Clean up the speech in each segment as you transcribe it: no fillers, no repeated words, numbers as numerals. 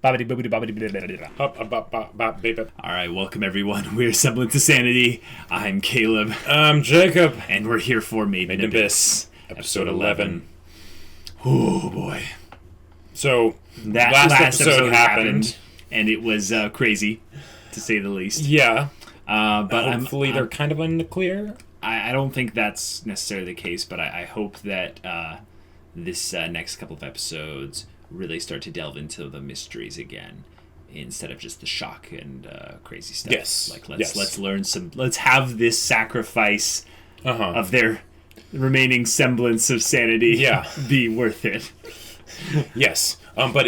Alright, welcome everyone. We're Semblance of Sanity. I'm Caleb. I'm Jacob. And we're here for Made in Abyss, episode 11. Oh boy. So, That last episode happened, and it was crazy, to say the least. Yeah. But hopefully they're kind of in the clear. I don't think that's necessarily the case, but I hope that this next couple of episodes really start to delve into the mysteries again, instead of just the shock and crazy stuff. Yes. Like let's learn some. Let's have this sacrifice of their remaining semblance of sanity be worth it. Yes. But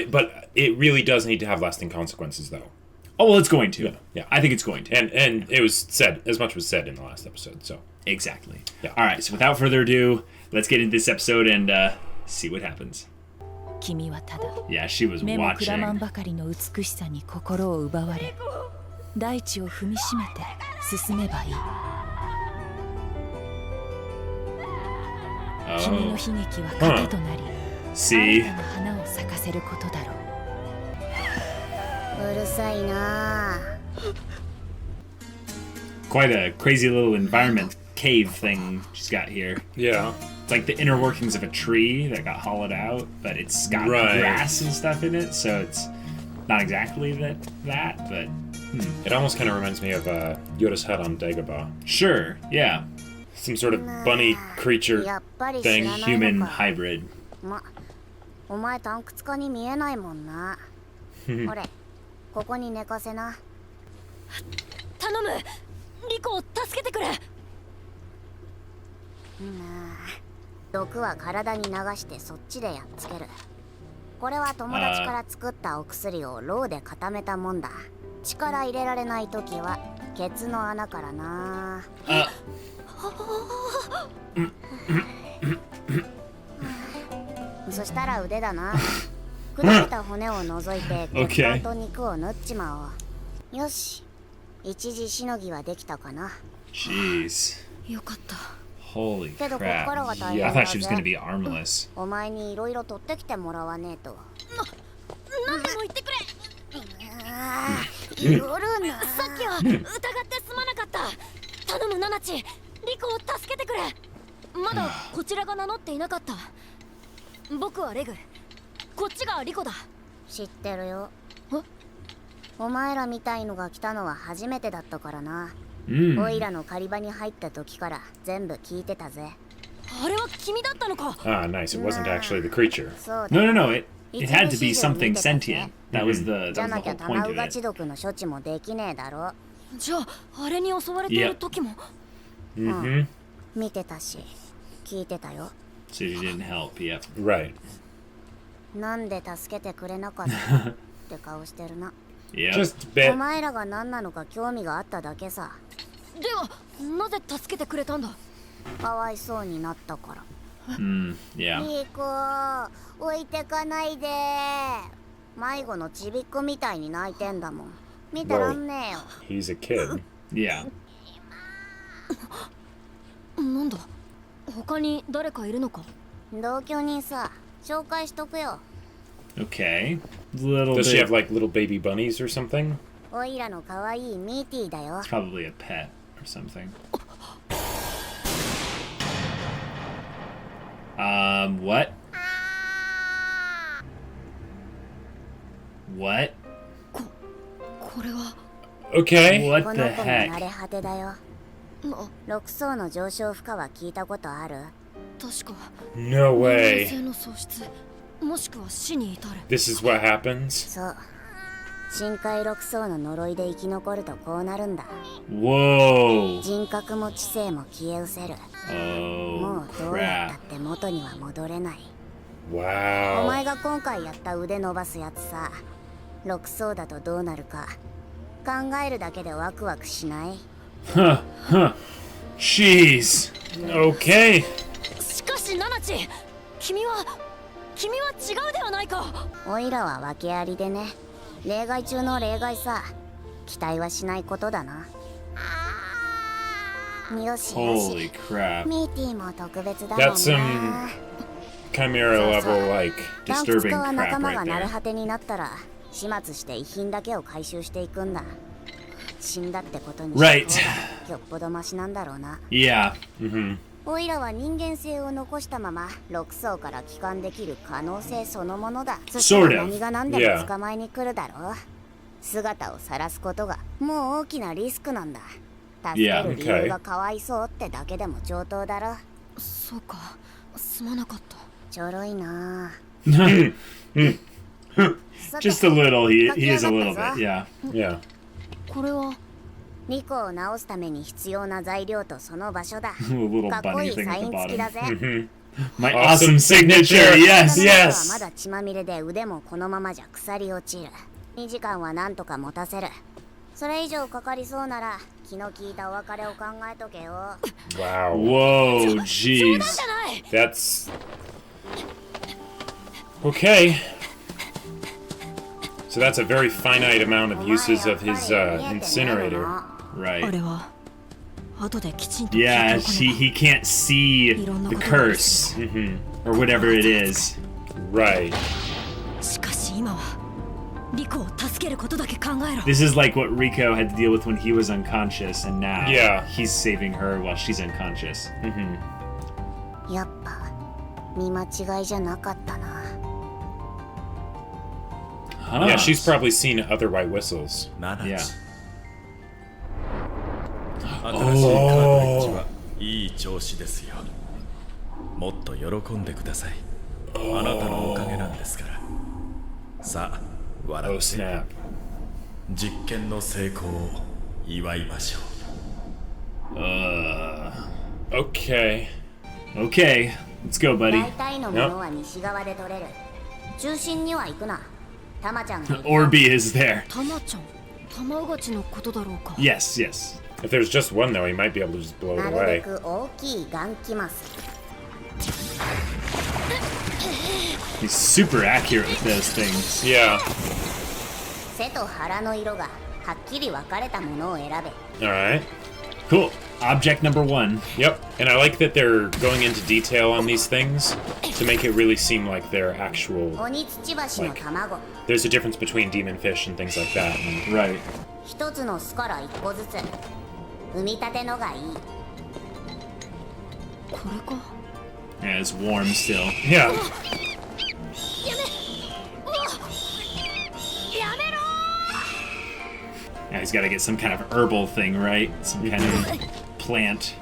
it really does need to have lasting consequences, though. Oh well, it's going to. Yeah. I think it's going to. And it was said, as much was said in the last episode. So exactly. Yeah. All right. So without further ado, let's get into this episode and see what happens. Yeah, she was watching. See? Quite a crazy little environment cave thing she's got here. Yeah. It's like the inner workings of a tree that got hollowed out, but it's got grass and stuff in it, so it's not exactly that, but... It almost kind of reminds me of Yoda's hut on Dagobah. Sure, yeah. Some sort of bunny creature thing. Human hybrid. お前タンクつかに見えないもんな。俺、ここに寝かせな。頼む、リコを助けてくれ。毒は体に流してそっちでやっつける。これは友達から作ったお薬をローで固めたもんだ。力入れられないときはケツの穴からな。そしたら腕だな。砕けた骨を除いて血管と肉を縫っちまおう。よし、一時しのぎはできたかな。Jeez. よかった。Holy crap. I thought she was going to be armless. お前にいろいろ取ってきてもらわねえと。何でも言ってくれ。夜な。さっきは疑ってすまなかった。頼むナナチ、リコを助けてくれ。まだこちらが名乗っていなかった。僕はレグ、こっちがリコだ。知ってるよ。お前らみたいのが来たのは初めてだったからな。オイラの狩り場に入った時から全部聞いてたぜ。あれは君だったのか。Ah, nice. It wasn't actually the creature. No. It had to be something sentient. That was the whole point of it. チ毒の処置もできねえだろ。じゃああれに襲われている時も。見てたし、聞いてたよ。So she didn't help, yep. Right. なんで助けてくれなかったって顔してるな。Yep. Just a bit. お前らが何なのか興味があっただけさ。ではなぜ助けてくれたんだ。かわいそうになったから。Yeah. いい子、置いてかないで。迷子のちびっこみたいに泣いてんだもん。見てらんねえよ。He's a kid. Yeah. なんだ。他に誰かいるのか。同居人さ、紹介しとくよ。Okay. Little Does she bit. have like little baby bunnies or something? おいらの可愛いミーティーだよ。Probably a pet or something. What? What? これは。Okay. What こ the の子の慣 heck? れ果てだよ。6層の上昇負荷は聞いたことある？確か。No 人 way. 間性の喪失、もしくは死に至る。 This is what happens? そう。深海6層の呪いで生き残るとこうなるんだ。Whoa. 人格も知性も消え失せる。も Oh うどうやった crap. って元には戻れない。お Wow. 前が今回やった腕伸ばすやつさ、6層だとどうなるか考えるだけでワクワクしない？ Jeez. Okay. しかしナナチ、君は違うではないか。おいらは訳ありでね。例外中の例外さ。期待はしないことだな。よしよ Holy し。 crap. ミーティーも特別だもんな。 That's some Chimera level like ダンク disturbing スカは crap 仲間が right 鳴る there. 果てになったら始末して遺品だけを回収していくんだ。死んだってことに Right. よっぽどマシなんだろうな。 Yeah. オイラは人間性を残したまま6層から帰還できる可能性そのものだ。そしたら何が何でも捕まえに来るだろう。姿を晒すことがもう大きなリスクなんだ。助ける理由がかわいそうってだけでも上等だろ。そうか、すまなかった。ちょろいな。 Just a little. He is a little bit. Yeah. Yeah. これはリコを直すために必要な材料とその場所だ。 A little かっこい bunny い thing サ at イ the ン付きだぜ。 bottom. My awesome signature. Yes. はまだ血まみれで腕もこのままじゃ腐り落ちる。2時間はなんとか持たせる。それ以上かかりそうなら気の利いたお別れを考えとけよ。 Wow. Whoa, jeez. That's okay. So that's a very finite amount of uses of his incinerator. あ Right. れは後できちんと聞いて Yeah, おかねば he can't see the curse or whatever it is. Right. しかし今はリコを助けることだけ考えろ。 This is like what Rico had to deal with when he was unconscious, and now Yeah. he's saving her while she's unconscious. やっぱ見間違いじゃなかったな。 Huh. Yeah, she's probably seen other white whistles. Yeah. 新しいカートリッジはいい調子ですよ。もっと喜んでください。あなたのおかげなんですから。さあ、笑 Oh って snap. 実験の成功を祝いましょう。 Okay. Okay, let's go, buddy. 大体のものは西側で取れる。中心には行くな。タマちゃんがいる。 Orby is there. タマちゃん、タマウガチのことだろうか。 Yes, yes. If there's just one though, he might be able to just blow な it るべ away. く大きいガンキマス。 He's super accurate with those things. Yeah. 背と腹の色がはっきり分かれたものを選べ。 All right. Cool. Object number 1. Yep. And I like that they're going into detail on these things to make it really seem like they're actual. 鬼土橋の卵。 There's a difference between demon fish and things like that. And Right. 一つの巣から一個ずつ。産みたてのがいい。これか。 Yeah, it's warm still. yeah. やめろ Yeah, he's got to get some kind of herbal thing, right? Some kind of plant.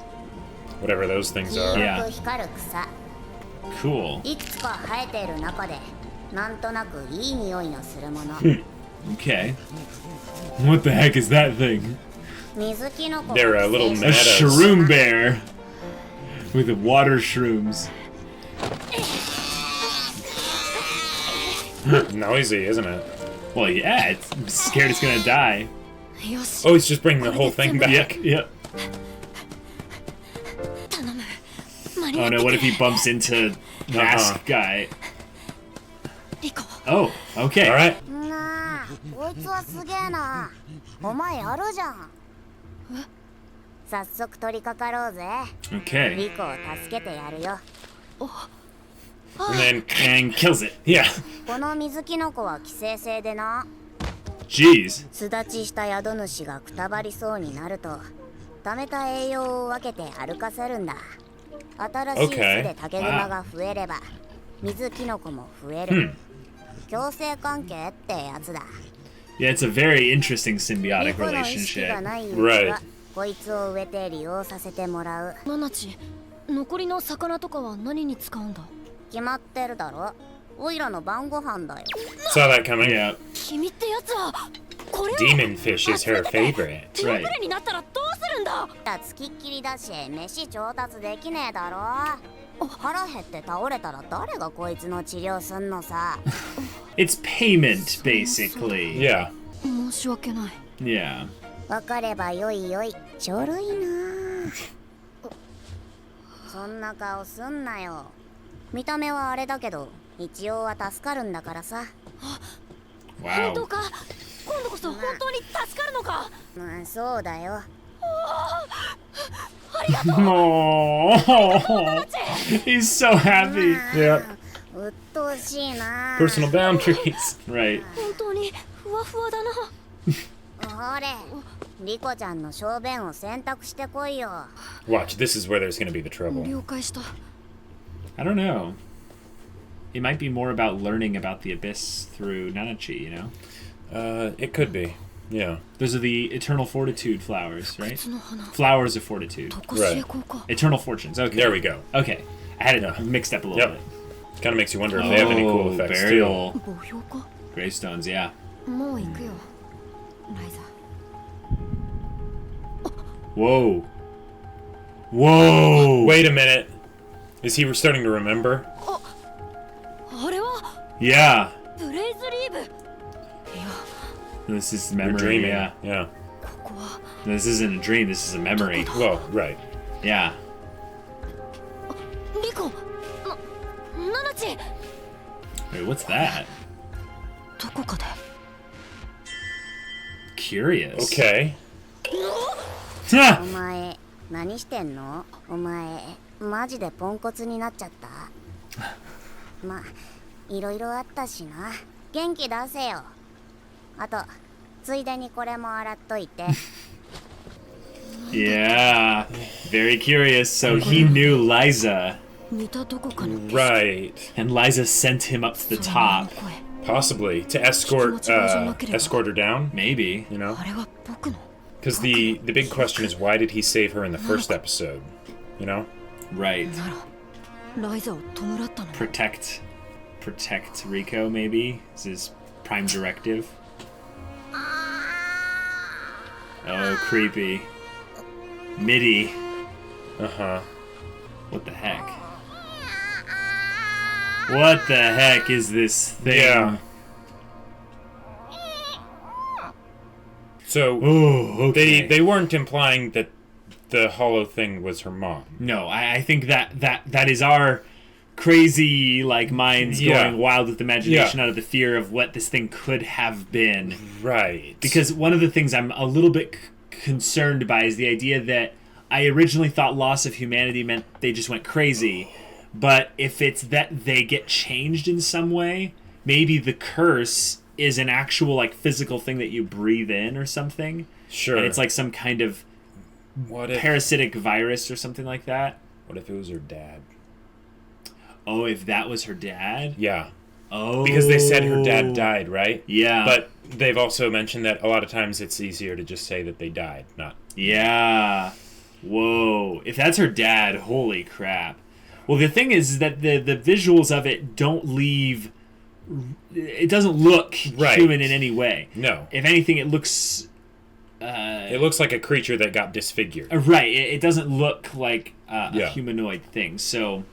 Whatever those things 黄 are. 色く光る草。 Cool. いくつか生えている中で、なんとなくいい匂いのするもの。 Okay. What the heck is that thing? 水キノコ。 They're a little A Meadows. shroom bear with water shrooms. Noisy, isn't it? Well, yeah, I'm scared it's gonna die. よし、 Oh, he's just bringing the whole thing back. Yep. 頼む。間に合 Oh って no, く what れ if he bumps into mask guy? リコ、 Oh, okay. All right. なあ、こいつはすげえな。お前やるじゃん。早速取り掛かろうぜ。 Okay. リコを助けてやるよ。 And then, And kills it. yeah. この水キノコは寄生性でな。 Jeez. 巣立ちした宿主がくたばりそうになると、貯めた栄養を分けて歩かせるんだ。新しい巣で竹熊が増えれば、水キノコも増える。共生関係ってやつだ。 Yeah, it's a very interesting symbiotic リコの意識が relationship. ないうち Right. は、こいつを植えて利用させてもらう。ナナチ、残りの魚とかは何に使うんだ。決まってるだろ。オイラの晩ご飯だよ。 Saw that coming. Yeah. 君ってやつはこれを Demon fish is her favorite. 手遅れになったらどうするんだ。つきっきりだし、飯調達できねえだろ。腹減って倒れたら誰がこいつの治療すんのさ。 It's payment, basically. Yeah. 申し訳ない。 Yeah. わかればよいよい。ちょろいな。そんな顔すんなよ。見た目はあれだけど、一応は助かるんだからさ。本当 Wow. か。今度こそ本当に助かるのか。そうだよ。 Oh, he's so happy. Yeah. うっとうしいな。 Personal boundaries. Right. 本当にふわだな。ほれ、リコちゃんの小便を選択してこいよ。 Watch, this is where there's going to be the trouble. 了解した。 I don't know. It might be more about learning about the abyss through Nanachi, you know? It could be. Yeah. Those are the eternal fortitude flowers, right? 別の花。 Flowers of fortitude. どこしへ行こうか。 Eternal fortunes. Okay. There we go. Okay. I had it mixed up a little Yep. bit. Kind of makes you wonder if they have any cool effects burial. 墓標か。 Gravestones, yeah. もう行くよ。ライザ。 Whoa. Whoa! too. Wait a minute. Is he starting to remember? あれは Yeah. ブレイズリーブ。いや、 This is You're memory, dreaming. yeah. Yeah. ここは This isn't a dream, this is a memory. Well, right. Yeah. リコ。ナナチ。 Wait, what's that? どこかで。 Curious. Okay. Ha! お前何してんの？お前マジでポンコツになっちゃった？ま、いろいろあったしな。元気出せよ。あとついでにこれも洗っといて。 Yeah. Very curious. So he knew Liza, 似たどこかの Right. and Liza sent him up to the その女の top. 声。 Possibly to escort escort her down. Maybe. You know, あれは僕の。 because the big question is why did he save her in the first episode? You know. Right. ならライザを弔ったの。 Protect Rico, maybe? Is his prime directive? Oh, creepy. Mitty. Uh huh. What the heck? What the heck is this thing? Yeah. So Oh, okay. they weren't implying that the hollow thing was her mom. No, I think that is our crazy like minds Yeah. going wild with imagination Yeah. out of the fear of what this thing could have been. Right. Because one of the things I'm a little bit concerned by is the idea that I originally thought loss of humanity meant they just went crazy, but if it's that they get changed in some way, maybe the curse is an actual like physical thing that you breathe in or something. Sure. And it's like some kind of what if parasitic virus or something like that. what if it was her dad? Oh, if that was her dad? Yeah. Oh. Because they said her dad died, right? Yeah. But they've also mentioned that a lot of times it's easier to just say that they died, not. Yeah. Whoa. If that's her dad, holy crap. Well, the thing is that the visuals of it don't leave... It doesn't look Right. human in any way. No. If anything, it looks... It looks like a creature that got disfigured. Right. It doesn't look like a Yeah. humanoid thing. So,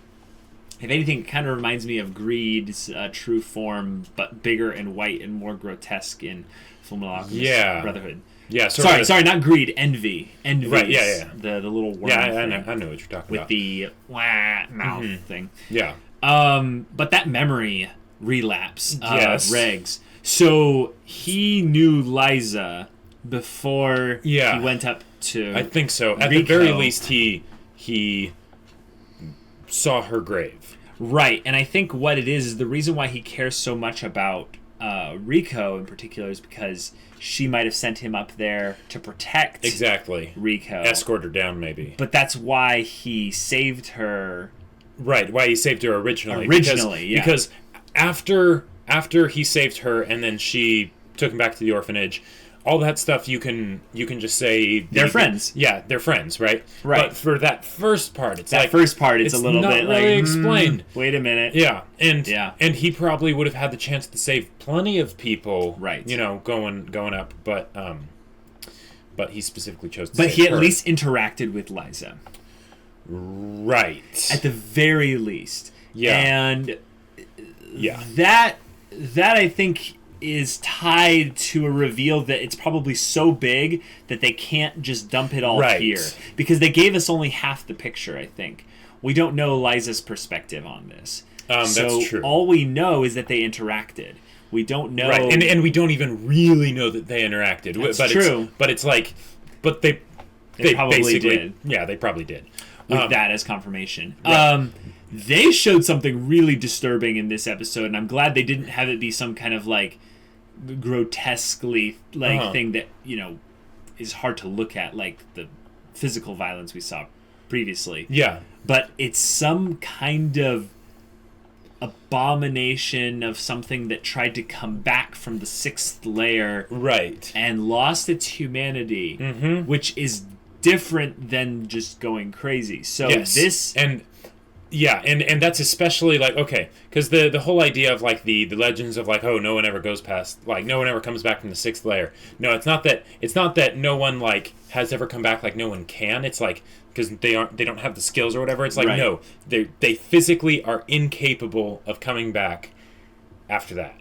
if anything, it kind of reminds me of Greed's true form, but bigger and white and more grotesque in Fullmetal Alchemist Yeah. Brotherhood. Yeah, sort of. Sorry, not Greed, Envy. Envy. Right, yeah. The little worm Yeah, I thing know what you're talking with about. the wah mouth thing. Yeah. But that memory relapse of Yes. Regs. So he knew Liza before Yeah. he went up to I think so. At the Rico. very least, he saw her grave. Right, and I think what it is the reason why he cares so much about Rico in particular is because she might have sent him up there to protect Exactly. Rico. Escort her down, maybe. But that's why he saved her. Right, why he saved her originally. Originally, yeah. Because after he saved her and then she took him back to the orphanage, all that stuff you can just say They're friends. Yeah, they're friends, right? Right. But for that first part, it's That like first part, it's a little not bit really like explained. Wait a minute. Yeah, and Yeah. and he probably would have had the chance to save plenty of people, Right. You know, going up, but he specifically chose to But save he at her. least interacted with Liza. Right. At the very least. Yeah. And Yeah. that I think is tied to a reveal that it's probably so big that they can't just dump it all Right. here. Because they gave us only half the picture, I think. We don't know Liza's perspective on this. That's true. All we know is that they interacted. We don't know... Right, and we don't even really know that they interacted. That's but true. It's like, but they probably basically did. Yeah, they probably did. with that as confirmation. Right. They showed something really disturbing in this episode, and I'm glad they didn't have it be some kind of like grotesquely thing that is hard to look at, like the physical violence we saw previously. Yeah. But it's some kind of abomination of something that tried to come back from the sixth layer, right, and lost its humanity, which is different than just going crazy. So this and that's especially like, okay, because the whole idea of like the legends of like, oh, no one ever goes past, like, no one ever comes back from the sixth layer. No, it's not that no one like has ever come back, like no one can. It's like because they don't have the skills or whatever. It's like no, they physically are incapable of coming back after that.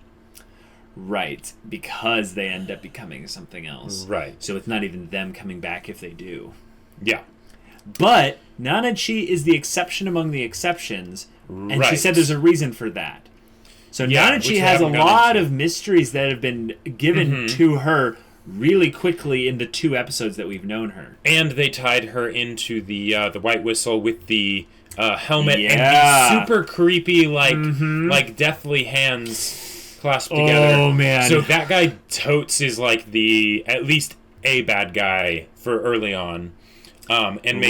Right, because they end up becoming something else. Right. So it's not even them coming back if they do. Yeah. But Nanachi is the exception among the exceptions, and she said there's a reason for that. So Nanachi has a lot of mysteries that have been given to her really quickly in the 2 episodes that we've known her. And they tied her into the White Whistle with the helmet and the super creepy like deathly hands clasped together. Oh man! So that guy totes is like at least a bad guy for early on, and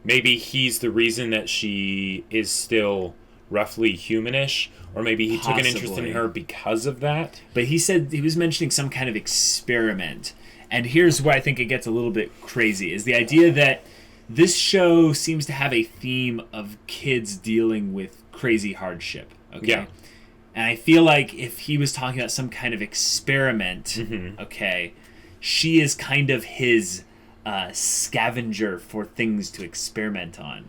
maybe he's the reason that she is still roughly humanish, or maybe he took an interest in her because of that. But he said he was mentioning some kind of experiment, and here's where I think it gets a little bit crazy: is the idea that this show seems to have a theme of kids dealing with crazy hardship. Okay. Yeah. And I feel like if he was talking about some kind of experiment, okay, she is kind of his scavenger for things to experiment on.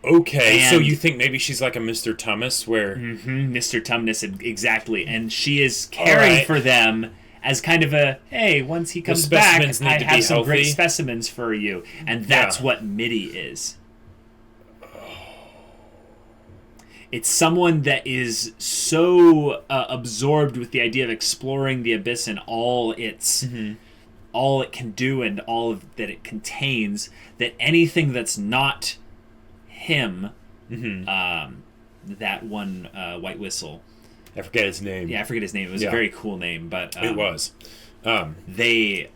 Okay, so you think maybe she's like a Mr. Tumnus, where... Mr. Tumnus, exactly. And she is caring for them as kind of a, hey, once he comes back, I have some great specimens for you. And that's what Mitty is. It's someone that is so absorbed with the idea of exploring the abyss and all its all it can do and all that it contains, that anything that's not him, that one White Whistle, I forget his name. Yeah, I forget his name. It was a very cool name, but it was. They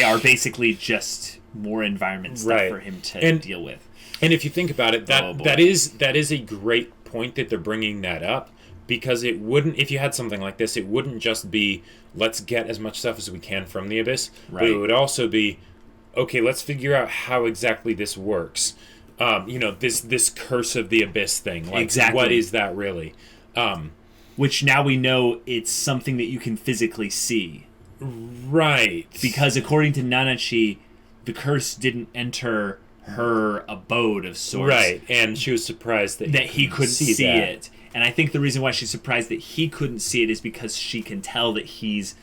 are basically just more environment stuff for him to deal with. And if you think about it, that is a great point that they're bringing that up, because it wouldn't, if you had something like this, it wouldn't just be let's get as much stuff as we can from the abyss, but it would also be, okay, let's figure out how exactly this works. This curse of the abyss thing. Like, what is that really? Which now we know it's something that you can physically see. Right. Because according to Nanachi, the curse didn't enter her abode of sorts. Right, and she was surprised that he couldn't see it. And I think the reason why she's surprised that he couldn't see it is because she can tell that he's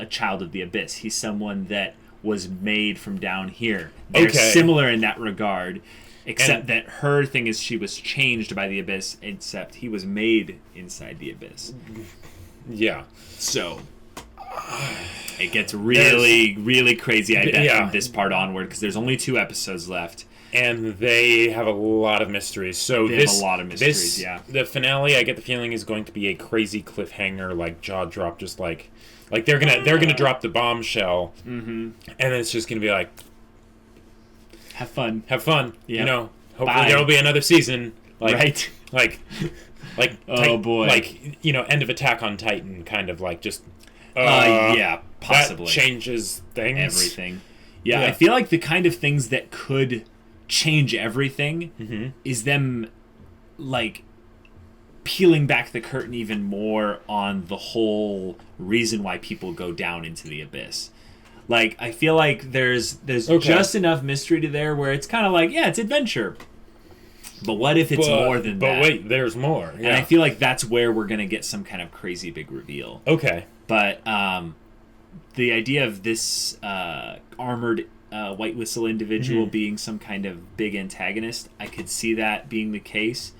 a child of the abyss. He's someone that was made from down here. They're similar in that regard, except that her thing is she was changed by the abyss, except he was made inside the abyss. Yeah. So it gets really, really crazy, I bet, from this part onward, because there's only 2 episodes left. And they have a lot of mysteries. So they have a lot of mysteries, The finale, I get the feeling, is going to be a crazy cliffhanger, like jaw drop, just like they're gonna drop the bombshell, and then it's just gonna be like, have fun, yep. Hopefully there'll be another season, like oh boy, like end of Attack on Titan, kind of like just possibly that changes things, everything. I feel like the kind of things that could change everything is them like peeling back the curtain even more on the whole reason why people go down into the abyss. Like, I feel like there's just enough mystery to there where it's kind of like, it's adventure, but what if it's more than that? But wait, there's more. And I feel like that's where we're gonna get some kind of crazy big reveal. But the idea of this armored White Whistle individual being some kind of big antagonist, I could see that being the case,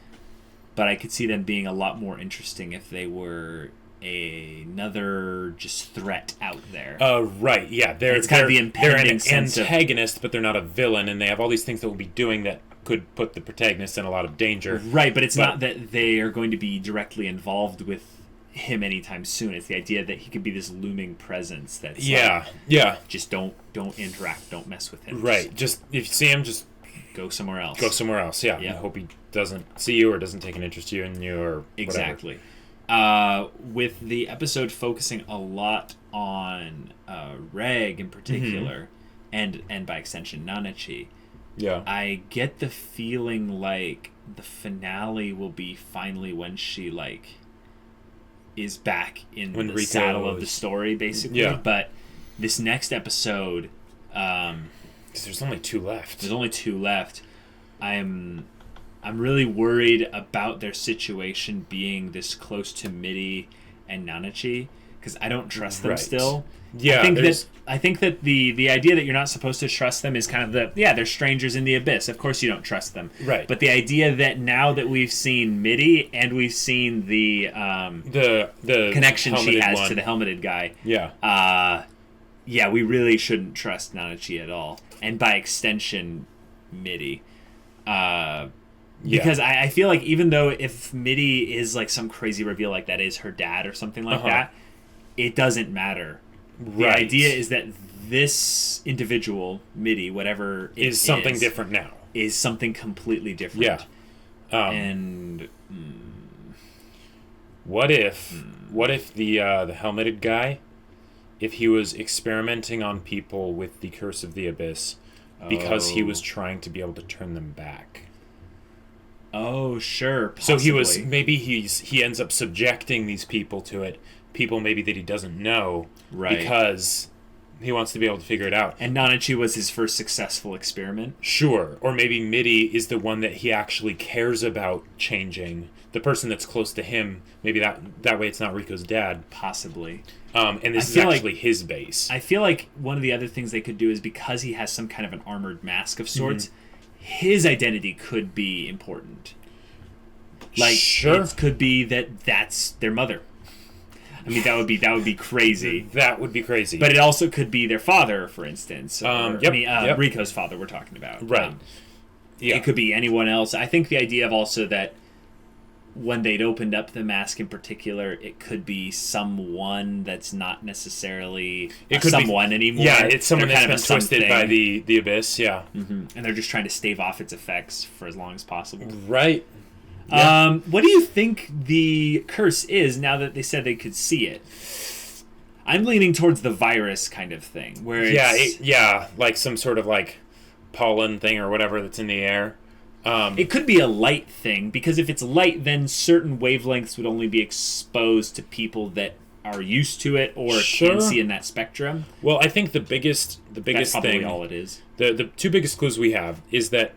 but I could see them being a lot more interesting if they were another just threat out there. Right, yeah. They're an antagonist, but they're not a villain, and they have all these things that will be doing that could put the protagonist in a lot of danger. Right, but it's not that they are going to be directly involved with him anytime soon. It's the idea that he could be this looming presence that's just don't interact, don't mess with him. Right. Just if you see him, just go somewhere else. Go somewhere else. Yeah. I hope he doesn't see you or doesn't take an interest in you or whatever. Exactly. With the episode focusing a lot on Reg in particular, and by extension Nanachi, I get the feeling like the finale will be finally when she is back in the saddle of the story, basically. Yeah. But this next episode, there's only 2 left. There's only 2 left. I'm really worried about their situation being this close to Mitty and Nanachi, because I don't trust them still. Yeah, I think that the idea that you're not supposed to trust them is kind of they're strangers in the abyss. Of course you don't trust them. Right. But the idea that now that we've seen Mitty and we've seen the connection she has to the helmeted guy. Yeah. We really shouldn't trust Nanachi at all. And by extension, Mitty. Because I feel like even though if Mitty is some crazy reveal like that is her dad or something like that, it doesn't matter. The idea is that this individual, Mitty, whatever it is something different now. Is something completely different. Yeah. And what if the helmeted guy, if he was experimenting on people with the curse of the abyss because he was trying to be able to turn them back? Oh, sure. Possibly. So he ends up subjecting these people to it. People maybe that he doesn't know, because he wants to be able to figure it out. And Nanachi was his first successful experiment? Sure. Or maybe Mitty is the one that he actually cares about changing. The person that's close to him, maybe that way it's not Rico's dad. Possibly. And this is actually his base. I feel like one of the other things they could do is because he has some kind of an armored mask of sorts, his identity could be important. It could be that's their mother. I mean, that would be crazy. That would be crazy. But it also could be their father, for instance. Rico's father we're talking about. Right. It could be anyone else. I think the idea of also that when they'd opened up the mask in particular, it could be someone that's not necessarily someone anymore. Yeah, it's someone that's been twisted by the abyss, And they're just trying to stave off its effects for as long as possible. Right. Yeah. What do you think the curse is now that they said they could see it? I'm leaning towards the virus kind of thing, where like some sort of pollen thing or whatever that's in the air. It could be a light thing, because if it's light, then certain wavelengths would only be exposed to people that are used to it or can see in that spectrum. Well, I think the biggest That's probably thing, all it is. The 2 biggest clues we have is the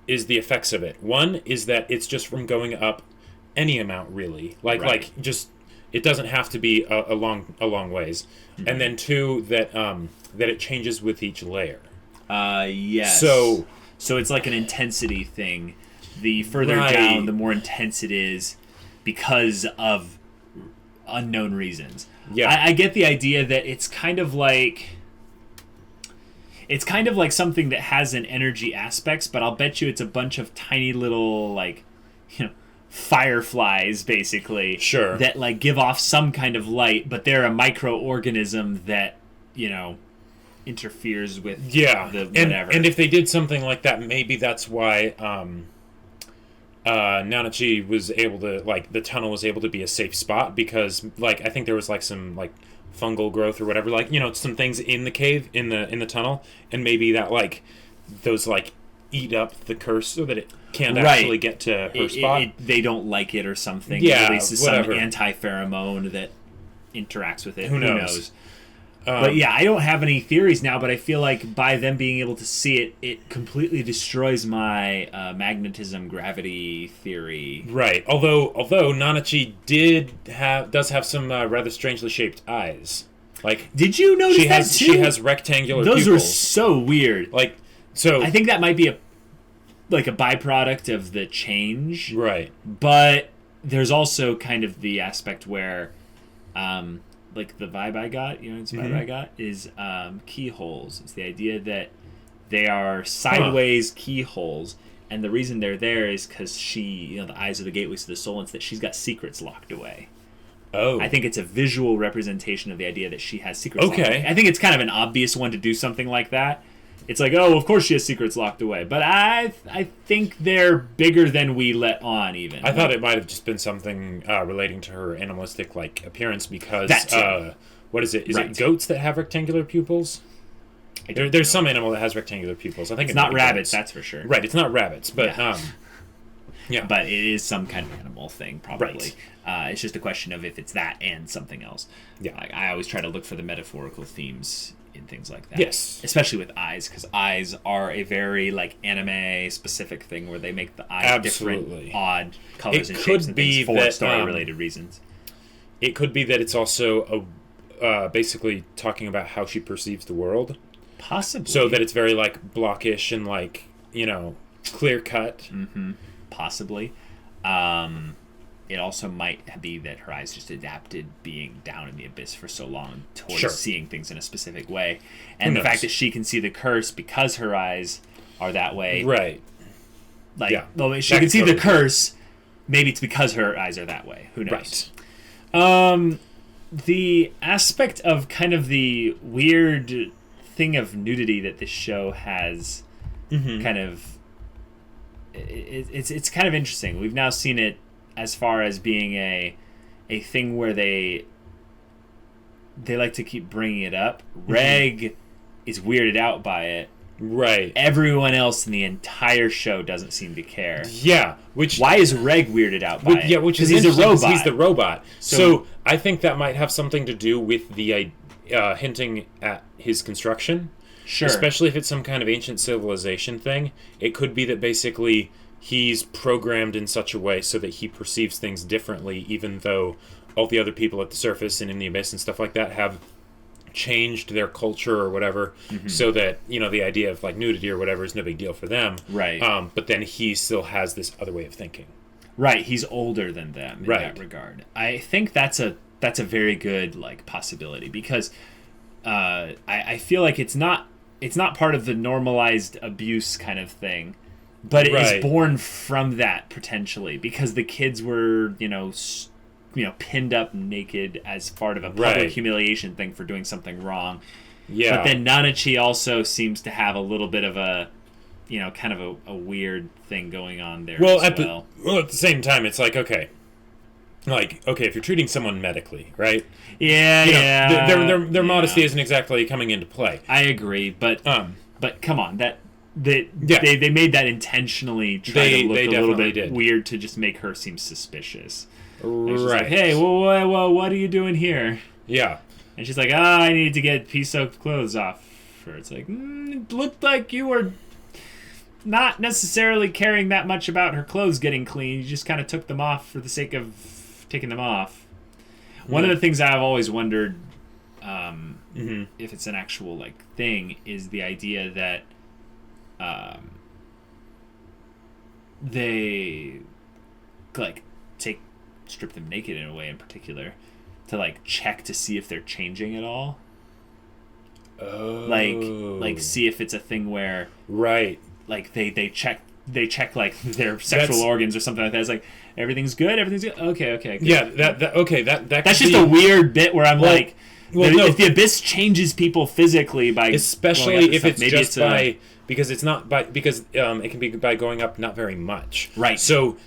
effects of it. One is that it's just from going up any amount, really. Just it doesn't have to be a long ways. And then 2, that it changes with each layer. Yes. So it's like an intensity thing. The further down, the more intense it is because of unknown reasons. Yeah. I get the idea that it's kind of like something that has an energy aspects, but I'll bet you it's a bunch of tiny little fireflies basically. Sure. That give off some kind of light, but they're a microorganism that, interferes with the whatever. And if they did something like that, maybe that's why Nanachi was able to, the tunnel was able to be a safe spot, because I think there was some fungal growth or whatever, some things in the cave, in the tunnel, and maybe that those eat up the curse so that it can't actually get to her spot. They don't like it or something. Yeah, it releases some anti-pheromone that interacts with it. Who knows? But I don't have any theories now, but I feel like by them being able to see it, it completely destroys my magnetism gravity theory. Right. Although Nanachi does have some rather strangely shaped eyes. Did you notice that too? She has rectangular Those pupils. are so weird. I think that might be a byproduct of the change. Right. But there's also kind of the aspect where the vibe I got, vibe I got is keyholes. It's the idea that they are sideways keyholes, and the reason they're there is because she, the eyes are the gateways to the soul, and it's that she's got secrets locked away. Oh. I think it's a visual representation of the idea that she has secrets locked Okay. away. I think it's kind of an obvious one to do something like that. It's like, oh, of course she has secrets locked away. But I think they're bigger than we let on, even. I thought it might have just been something relating to her animalistic like appearance because That too. what is it? Is Right. it goats that have rectangular pupils? There's some animal that has rectangular pupils. I think It's not maybe rabbits, goats. that's for sure. Right, it's not rabbits, but yeah. But it is some kind of animal thing, probably. Right. It's just a question of if it's that and something else. Yeah. Like, I always try to look for the metaphorical themes in things like that. Yes. Especially with eyes, because eyes are a very like anime-specific thing where they make the eyes Absolutely. different, odd colors It and could shapes and be things for that, story-related reasons. It could be that it's also basically talking about how she perceives the world. Possibly. So that it's very like blockish and like, clear cut. Possibly. It also might be that her eyes just adapted being down in the abyss for so long towards Sure. seeing things in a specific way. And the knows? fact that she can see the curse because her eyes are that way. Right. Like, Yeah. well, she That can could see the totally be. curse. Maybe it's because her eyes are that way. Who knows? Right. The aspect of kind of the weird thing of nudity that this show has kind of... It's kind of interesting. We've now seen it as far as being a thing where they like to keep bringing it up. Reg is weirded out by it. Right. Everyone else in the entire show doesn't seem to care. Yeah. Which Why is Reg weirded out by it? Yeah, which is he's a interesting 'cause robot. He's the robot. So- So I think that might have something to do with the hinting at his construction. Sure. Especially if it's some kind of ancient civilization thing. It could be that basically he's programmed in such a way so that he perceives things differently, even though all the other people at the surface and in the abyss and stuff like that have changed their culture or whatever, so that the idea of like nudity or whatever is no big deal for them. Right. But then he still has this other way of thinking. Right, he's older than them in Right. that regard. I think that's a very good like possibility because I feel like it's not part of the normalized abuse kind of thing, but it Right. is born from that potentially because the kids were pinned up naked as part of a public Right. humiliation thing for doing something wrong. Yeah. But then Nanachi also seems to have a little bit of a kind of a weird thing going on there Well, as at well. the same time, it's like, okay, if you're treating someone medically, right? Yeah, Their modesty isn't exactly coming into play. I agree, but come on, they made that intentionally try They to look a little definitely bit did. weird to just make her seem suspicious. It's just Right. like, hey, well, what are you doing here? Yeah. And she's like, I need to get pea-soaked clothes off her. It's like, it looked like you were not necessarily caring that much about her clothes getting clean. You just kind of took them off for the sake of taking them off. One of the things I've always wondered, if it's an actual like thing, is the idea that they like strip them naked in a way in particular to like check to see if they're changing at all. Oh. Like see if it's a thing where Right. like they check like their sexual That's- organs or something like that. It's like everything's good. Okay. Good. Yeah. That That's could just be, a weird bit where I'm Well- like, well, no. if the abyss changes people physically by especially going up if and it's stuff, maybe just a- by because it's not by because it can be by going up not very much. Right. So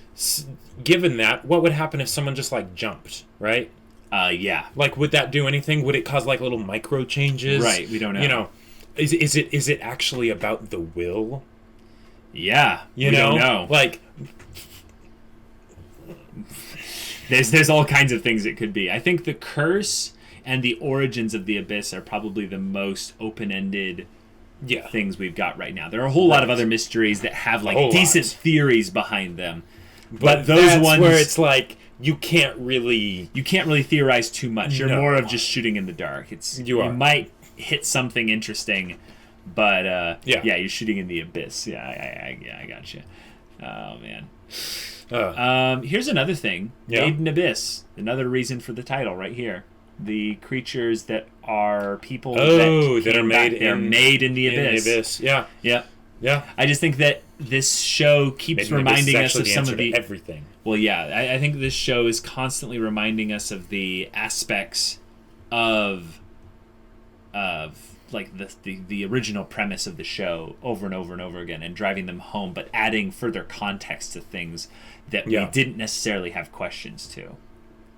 given that, what would happen if someone just like jumped, right? yeah. Like, would that do anything? Would it cause like little micro changes? Right, we don't know. Is it actually about the will? Yeah, You we know, don't know. like There's all kinds of things it could be. I think the curse and the origins of the abyss are probably the most open-ended things we've got right now. There are a whole lot of other mysteries that have like whole decent lot. theories behind them, but those that's ones where it's like you can't really. you can't really theorize too much. You're No. more of just shooting in the dark. You are. might hit something interesting, but Yeah. you're shooting in the abyss. Yeah, I gotcha. Oh man. Here's another thing. Yeah. Made in Abyss. Another reason for the title right here. The creatures that are people that came are made back, they're in- made in the In the abyss. abyss. Yeah. Yeah. Yeah. I just think that this show keeps reminding us of some of the everything. Well, yeah, I think this show is constantly reminding us of the aspects of like the original premise of the show over and over and over again, and driving them home, but adding further context to things that we didn't necessarily have questions to.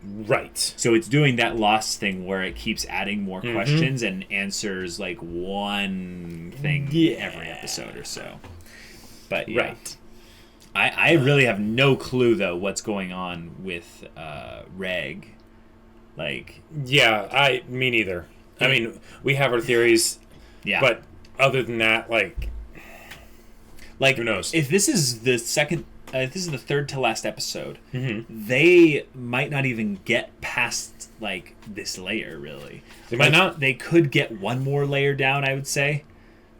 Right. So it's doing that Lost thing where it keeps adding more questions and answers like one thing every episode or so. But yeah. Right. I really have no clue though what's going on with Reg. Like, yeah, me neither. I mean, we have our theories, but other than that, like who knows? If this is the if this is the third to last episode, they might not even get past like this layer. Really, they might not. They could get one more layer down, I would say,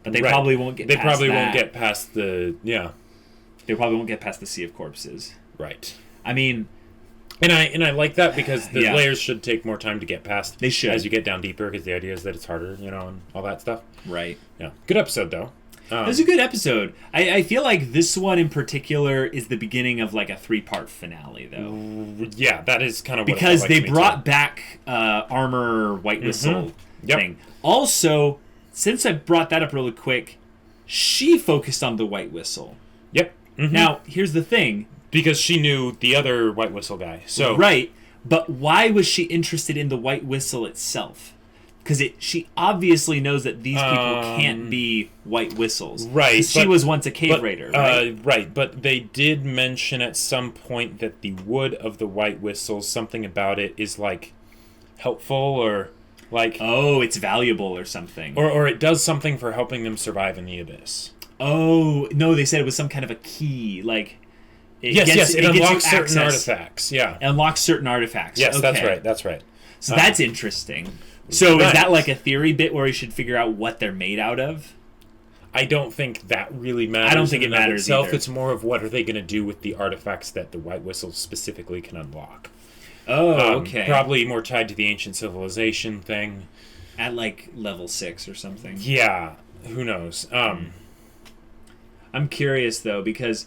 but they probably won't get. They past probably that. won't get past the They probably won't get past the Sea of Corpses. Right. I mean, and I like that because the layers should take more time to get past. They should as you get down deeper, because the idea is that it's harder, and all that stuff. Right. Yeah. Good episode though. It was a good episode. I feel like this one in particular is the beginning of like a 3-part finale, though. Yeah, that is kind of what because it felt like they brought back Armor White Whistle thing. Also, since I brought that up really quick, she focused on the White Whistle. Yep. Now, here's the thing. Because she knew the other White Whistle guy. So right, but why was she interested in the White Whistle itself? Because she obviously knows that these people can't be White Whistles. Right. She was once a cave raider, right? Right, but they did mention at some point that the wood of the White Whistles, something about it is like helpful or like... Oh, it's valuable or something. Or it does something for helping them survive in the abyss. Oh, no, they said it was some kind of a key, like... It unlocks certain artifacts, It unlocks certain artifacts. Yes, okay. That's right. So that's interesting. So is that like a theory bit where we should figure out what they're made out of? I don't think that really matters. I don't think it matters itself. either. It's more of what are they going to do with the artifacts that the White Whistle specifically can unlock. Oh, okay. Probably more tied to the ancient civilization thing. At like level 6 or something. Yeah, who knows? I'm curious though, because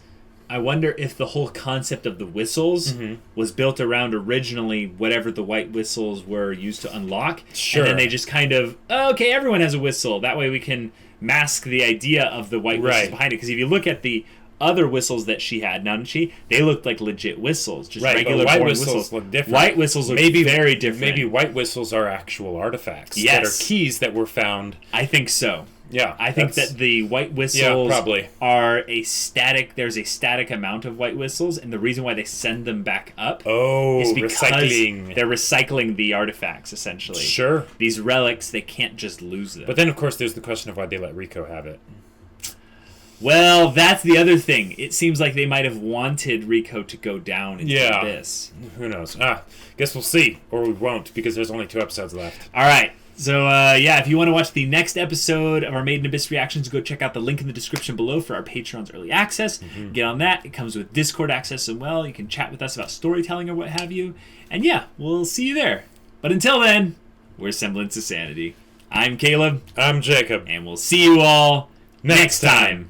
I wonder if the whole concept of the whistles was built around originally whatever the White Whistles were used to unlock. Sure. And then they just kind of, okay, everyone has a whistle. That way we can mask the idea of the White Whistles behind it. Because if you look at the other whistles that she had, Nanachi, they looked like legit whistles. Just regular White whistles look different. White Whistles look very different. Maybe White Whistles are actual artifacts that are keys that were found. I think so. Yeah, I think that the White Whistles probably are a static. There's a static amount of White Whistles, and the reason why they send them back up is because they're recycling the artifacts, essentially. Sure. These relics, they can't just lose them. But then, of course, there's the question of why they let Rico have it. Well, that's the other thing. It seems like they might have wanted Rico to go down into the abyss. Who knows? Guess we'll see, or we won't, because there's only 2 episodes left. All right. So, if you want to watch the next episode of our Made in Abyss reactions, go check out the link in the description below for our Patreon's early access. Get on that. It comes with Discord access as well. You can chat with us about storytelling or what have you. And we'll see you there. But until then, we're Semblance of Sanity. I'm Caleb. I'm Jacob. And we'll see you all next time.